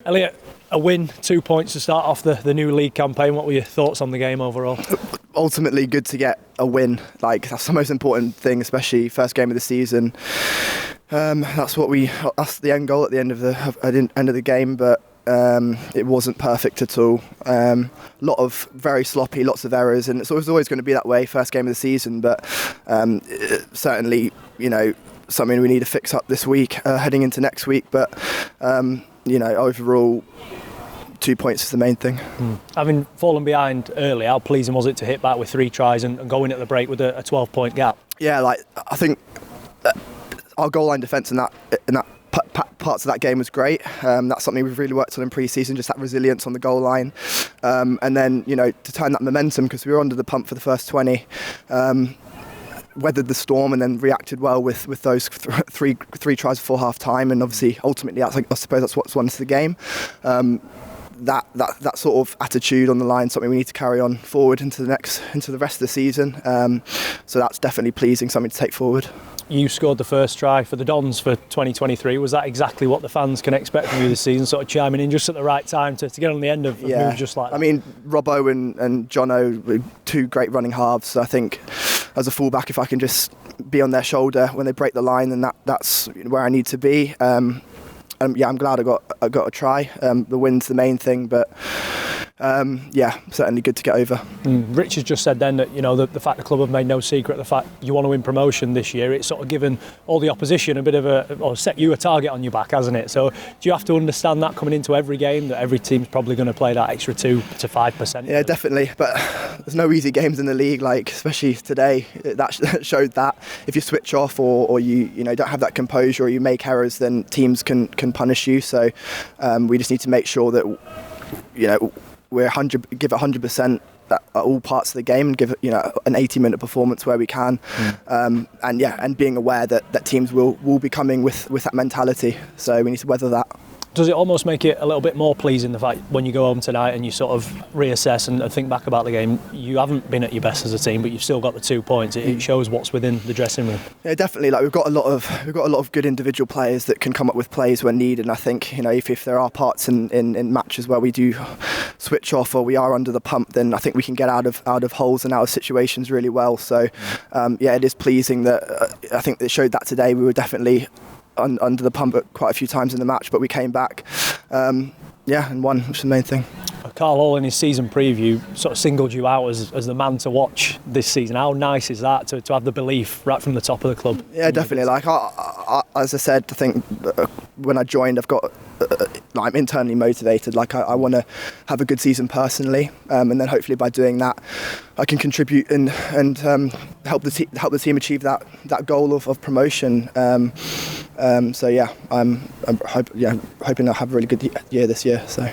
Elliot, a win, 2 points to start off the new league campaign. What were your thoughts on the game overall? Ultimately, good to get a win. That's the most important thing, especially first game of the season. That's the end goal at the end of the game, but it wasn't perfect at all. Lot of very sloppy, lots of errors, and it's always going to be that way first game of the season. But certainly, something we need to fix up this week, heading into next week. But overall, 2 points is the main thing. Having fallen behind early, how pleasing was it to hit back with 3 tries and go in at the break with a 12-point gap? Yeah, I think our goal line defence in that parts of that game was great. That's something we've really worked on in pre-season, just that resilience on the goal line, and then to turn that momentum, because we were under the pump for the first 20. Weathered the storm and then reacted well with those three tries before half time, and obviously ultimately I suppose that's what's won us the game. That sort of attitude on the line, something we need to carry on forward into the rest of the season. So that's definitely pleasing, something to take forward. You scored the first try for the Dons for 2023. Was that exactly what the fans can expect from you this season, sort of chiming in just at the right time to get on the end of moves just like that? I mean, Robbo and Jono were 2 great running halves, so I think as a fullback, if I can just be on their shoulder when they break the line, then that's where I need to be. I'm glad I got a try. The win's the main thing, but certainly good to get over. Rich has just said then that the fact the club have made no secret of the fact you want to win promotion this year, it's sort of given all the opposition a bit of or set you a target on your back, hasn't it? So do you have to understand that coming into every game, that every team's probably going to play that extra 2 to 5%? Yeah, definitely. But there's no easy games in the league, especially today. That showed that if you switch off or you don't have that composure or you make errors, then teams can punish you. So we just need to make sure that give it 100% at all parts of the game, and give it an 80-minute performance where we can, and being aware that teams will be coming with that mentality. So we need to weather that. Does it almost make it a little bit more pleasing, the fact when you go home tonight and you sort of reassess and think back about the game, you haven't been at your best as a team, but you've still got the 2 points? It shows what's within the dressing room. Yeah, definitely. We've got a lot of good individual players that can come up with plays when needed. And I think if there are parts in matches where we do switch off or we are under the pump, then I think we can get out of holes and out of situations really well. So it is pleasing that I think they showed that today. We were definitely under the pump quite a few times in the match, but we came back and won, which is the main thing. Carl Hall in his season preview sort of singled you out as the man to watch this season. How nice is that to have the belief right from the top of the club? Yeah, definitely. As I said, I think when I joined, I'm internally motivated. I want to have a good season personally, and then hopefully by doing that, I can contribute and help the team achieve that goal of promotion. I'm hoping I'll have a really good year this year. So.